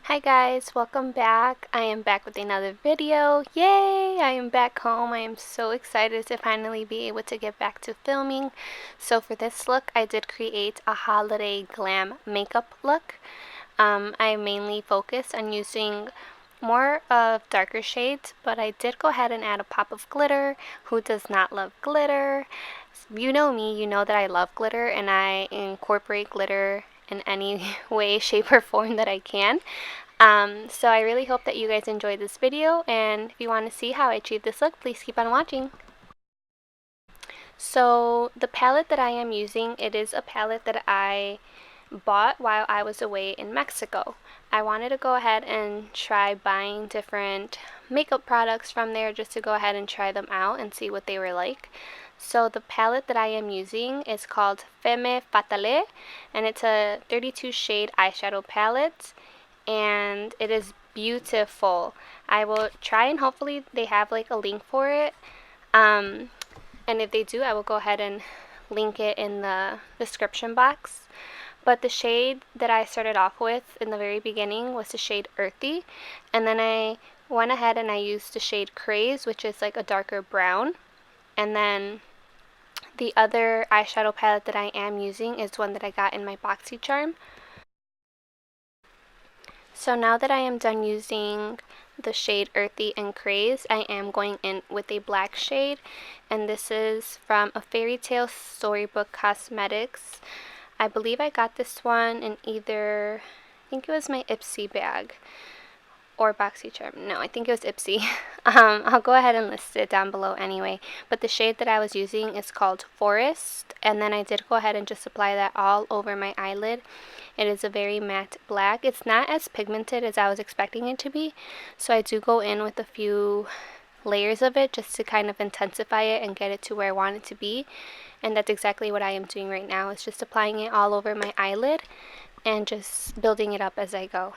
Hi guys, welcome back. I am back with another video. Yay! I am back home. I am so excited to finally be able to get back to filming. So for this look, I did create a holiday glam makeup look. I mainly focused on using more of darker shades, but I did go ahead and add a pop of glitter. Who does not love glitter? You know me, you know that I love glitter and I incorporate glitter in any way, shape, or form that I can. So I really hope that you guys enjoyed this video, and if you want to see how I achieved this look, please keep on watching. So the palette that I am using, it is a palette that I bought while I was away in Mexico. I wanted to go ahead and try buying different makeup products from there just to go ahead and try them out and see what they were like. So the palette that I am using is called Femme Fatale, and it's a 32 shade eyeshadow palette, and it is beautiful. I will try and hopefully they have like a link for it. And if they do, I will go ahead and link it in the description box. But the shade that I started off with in the very beginning was the shade Earthy, and then I went ahead and I used the shade Craze, which is like a darker brown. And then the other eyeshadow palette that I am using is one that I got in my BoxyCharm. So now that I am done using the shade Earthy and Craze, I am going in with a black shade, and this is from a Fairy Tale Storybook Cosmetics. I believe I got this one in either, I think it was my Ipsy bag or BoxyCharm. No, I think it was Ipsy. I'll go ahead and list it down below anyway. But the shade that I was using is called Forest, and then I did go ahead and just apply that all over my eyelid. It is a very matte black. It's not as pigmented as I was expecting it to be, so I do go in with a few layers of it just to kind of intensify it and get it to where I want it to be. And that's exactly what I am doing right now. It's just applying it all over my eyelid and just building it up as I go.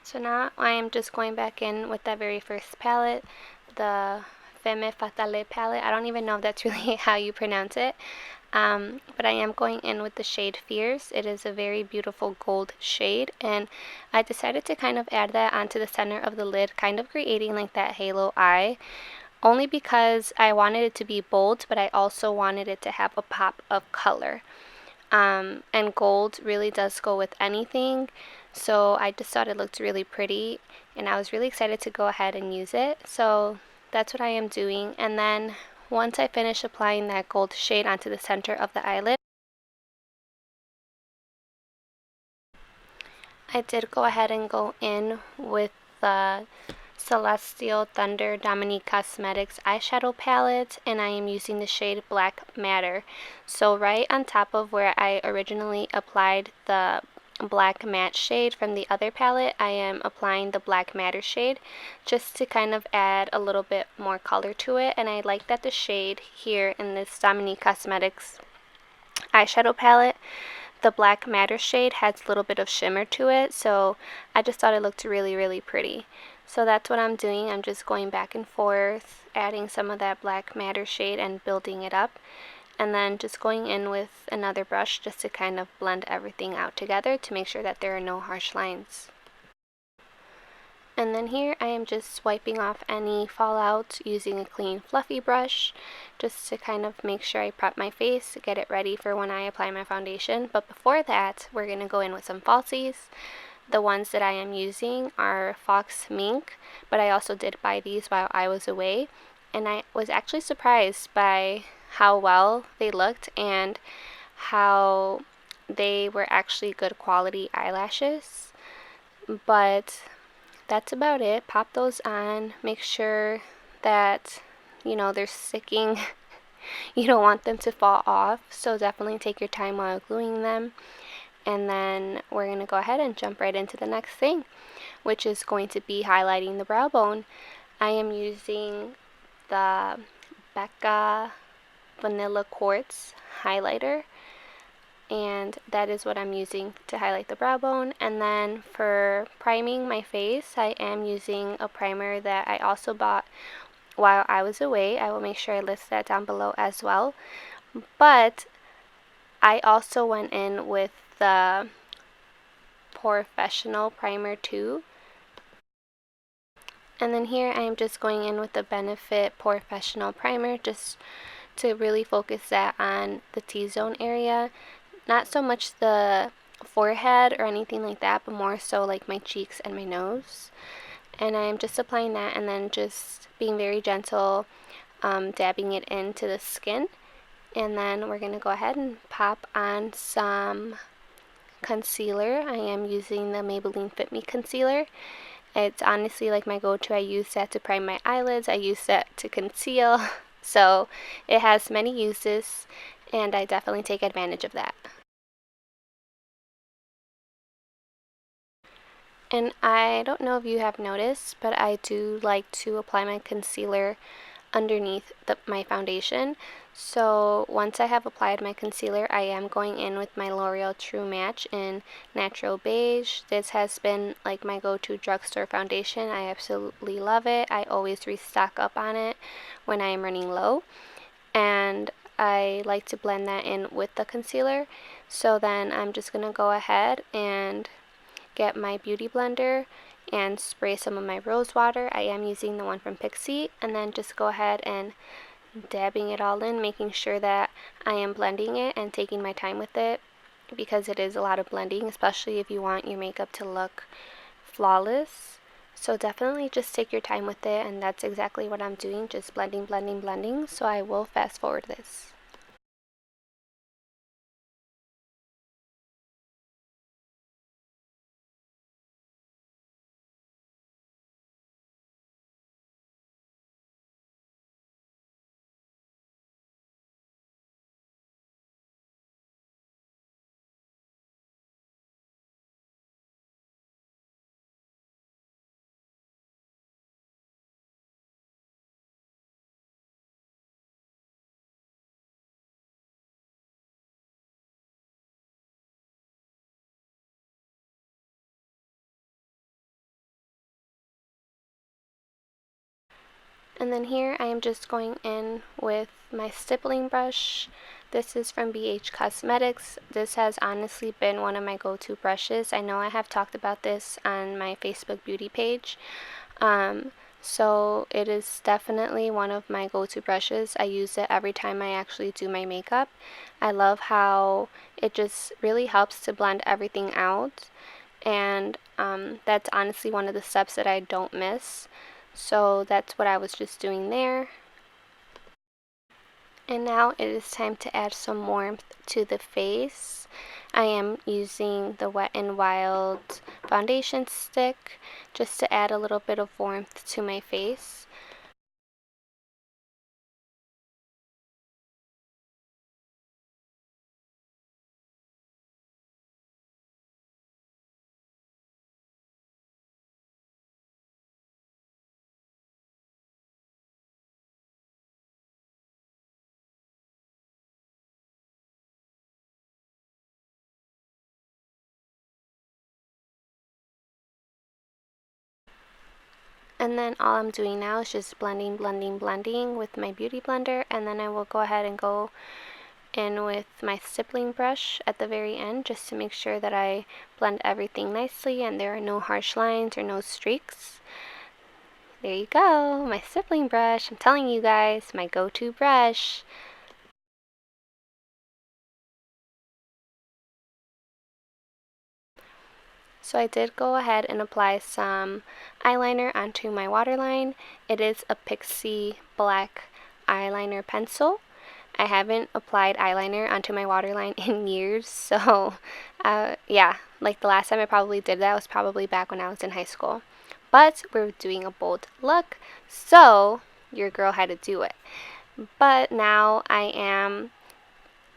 So now I am just going back in with that very first palette, the Femme Fatale palette. I don't even know if that's really how you pronounce it. But I am going in with the shade Fierce. It is a very beautiful gold shade, and I decided to kind of add that onto the center of the lid, kind of creating like that halo eye, only because I wanted it to be bold, but I also wanted it to have a pop of color. And gold really does go with anything, so I just thought it looked really pretty, and I was really excited to go ahead and use it. So that's what I am doing. And then once I finish applying that gold shade onto the center of the eyelid, I did go ahead and go in with the Celestial Thunder Dominique Cosmetics eyeshadow palette, and I am using the shade Black Matter. So right on top of where I originally applied the black matte shade from the other palette, I am applying the Black Matter shade just to kind of add a little bit more color to it. And I like that the shade here in this Dominique Cosmetics eyeshadow palette, the Black Matter shade has a little bit of shimmer to it, so I just thought it looked really pretty. So that's what I'm doing. I'm just going back and forth, adding some of that Black Matter shade and building it up, and then just going in with another brush just to kind of blend everything out together to make sure that there are no harsh lines. And then here I am just wiping off any fallout using a clean fluffy brush just to kind of make sure I prep my face, get it ready for when I apply my foundation. But before that, we're going to go in with some falsies. The ones that I am using are Faux Mink, but I also did buy these while I was away, and I was actually surprised by how well they looked and how they were actually good quality eyelashes. But that's about it. Pop those on. Make sure that, they're sticking. You don't want them to fall off, so definitely take your time while gluing them. And then we're going to go ahead and jump right into the next thing, which is going to be highlighting the brow bone. I am using the Becca Vanilla Quartz highlighter, and that is what I'm using to highlight the brow bone. And then for priming my face, I am using a primer that I also bought while I was away. I will make sure I list that down below as well. But I also went in with the Professional primer too. And then here I am just going in with the Benefit Professional primer just to really focus that on the T-zone area. Not so much the forehead or anything like that, but more so like my cheeks and my nose. And I'm just applying that and then just being very gentle, dabbing it into the skin. And then we're going to go ahead and pop on some concealer. I am using the Maybelline Fit Me concealer. It's honestly like my go-to. I use that to prime my eyelids. I use that to conceal. So it has many uses, and I definitely take advantage of that. And I don't know if you have noticed, but I do like to apply my concealer underneath my foundation. So once I have applied my concealer, I am going in with my L'Oreal True Match in Natural Beige. This has been like my go-to drugstore foundation. I absolutely love it. I always restock up on it when I am running low. And I like to blend that in with the concealer. So then I'm just going to go ahead and get my beauty blender and spray some of my rose water. I am using the one from Pixie, and then just go ahead and dabbing it all in, making sure that I am blending it and taking my time with it, because it is a lot of blending, especially if you want your makeup to look flawless. So definitely just take your time with it, and that's exactly what I'm doing, just blending, blending, blending. So I will fast forward this. And then here I am just going in with my stippling brush. This is from Beige Cosmetics. This has honestly been one of my go-to brushes. I know I have talked about this on my Facebook beauty page. So it is definitely one of my go-to brushes. I use it every time I actually do my makeup. I love how it just really helps to blend everything out. And that's honestly one of the steps that I don't miss. So that's what I was just doing there. And now it is time to add some warmth to the face. I am using the Wet n Wild foundation stick just to add a little bit of warmth to my face. And then all I'm doing now is just blending, blending, blending with my beauty blender, and then I will go ahead and go in with my stippling brush at the very end just to make sure that I blend everything nicely and there are no harsh lines or no streaks. There you go, my stippling brush. I'm telling you guys, my go-to brush. So I did go ahead and apply some eyeliner onto my waterline. It is a Pixie black eyeliner pencil. I haven't applied eyeliner onto my waterline in years, so yeah, like the last time I probably did that was probably back when I was in high school. But we're doing a bold look, so your girl had to do it. But now I am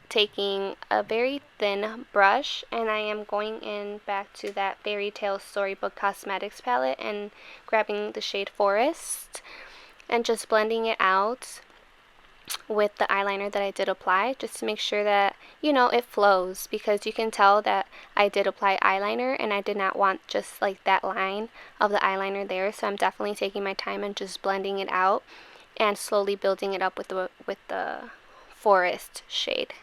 taking a very thin brush and I am going in back to that Fairy Tale Storybook Cosmetics palette and grabbing the shade Forest and just blending it out with the eyeliner that I did apply, just to make sure that, you know, it flows, because you can tell that I did apply eyeliner and I did not want just like that line of the eyeliner there, so I'm definitely taking my time and just blending it out and slowly building it up with the Forest shade.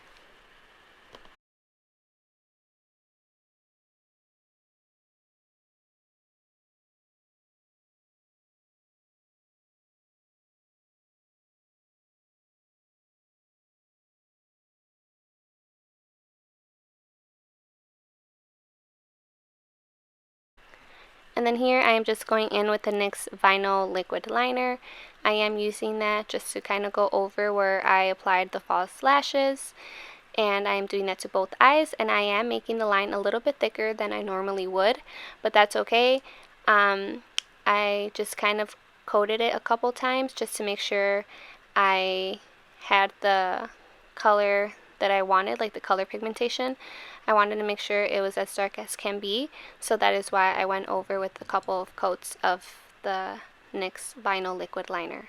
And then here I am just going in with the NYX Vinyl Liquid Liner. I am using that just to kind of go over where I applied the false lashes. And I am doing that to both eyes. And I am making the line a little bit thicker than I normally would. But that's okay. I just kind of coated it a couple times just to make sure I had the color that I wanted, like the color pigmentation. I wanted to make sure it was as dark as can be, so that is why I went over with a couple of coats of the NYX Vinyl Liquid Liner.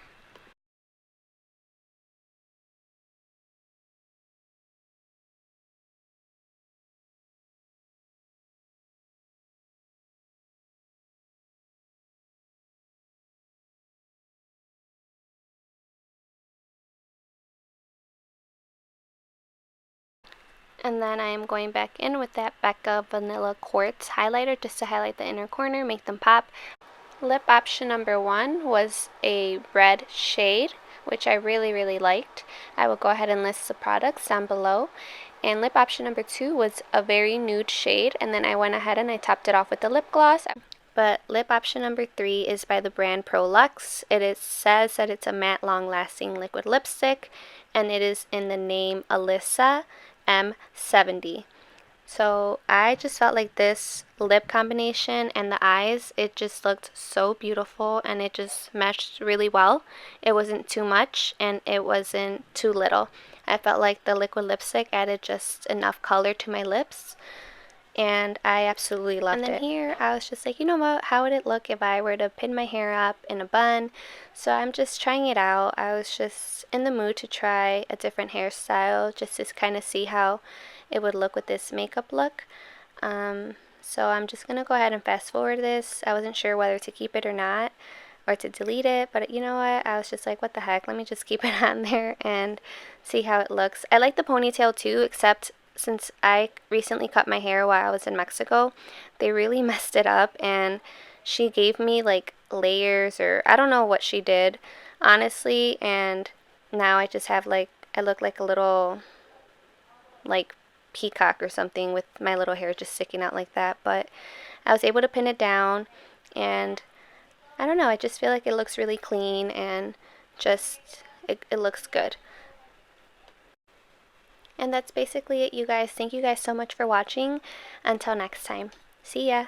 And then I am going back in with that Becca Vanilla Quartz highlighter just to highlight the inner corner, make them pop. Lip option number 1 was a red shade, which I really liked. I will go ahead and list the products down below. And lip option number 2 was a very nude shade, and then I went ahead and I topped it off with the lip gloss. But lip option number 3 is by the brand Prolux. Says that it's a matte long-lasting liquid lipstick, and it is in the name Alyssa M70. So I just felt like this lip combination and the eyes, it just looked so beautiful and it just matched really well. It wasn't too much and it wasn't too little. I felt like the liquid lipstick added just enough color to my lips and I absolutely loved it. And then here I was just like, you know what, how would it look if I were to pin my hair up in a bun? So I'm just trying it out. I was just in the mood to try a different hairstyle just to kind of see how it would look with this makeup look. So I'm just going to go ahead and fast forward this. I wasn't sure whether to keep it or not, or to delete it, but you know what, I was just like, what the heck, let me just keep it on there and see how it looks. I like the ponytail too, except since I recently cut my hair while I was in Mexico, they really messed it up and she gave me like layers, or I don't know what she did honestly, and now I just have like, I look like a little like peacock or something with my little hair just sticking out like that. But I was able to pin it down and I don't know, I just feel like it looks really clean and just it looks good. And that's basically it, you guys. Thank you guys so much for watching. Until next time. See ya.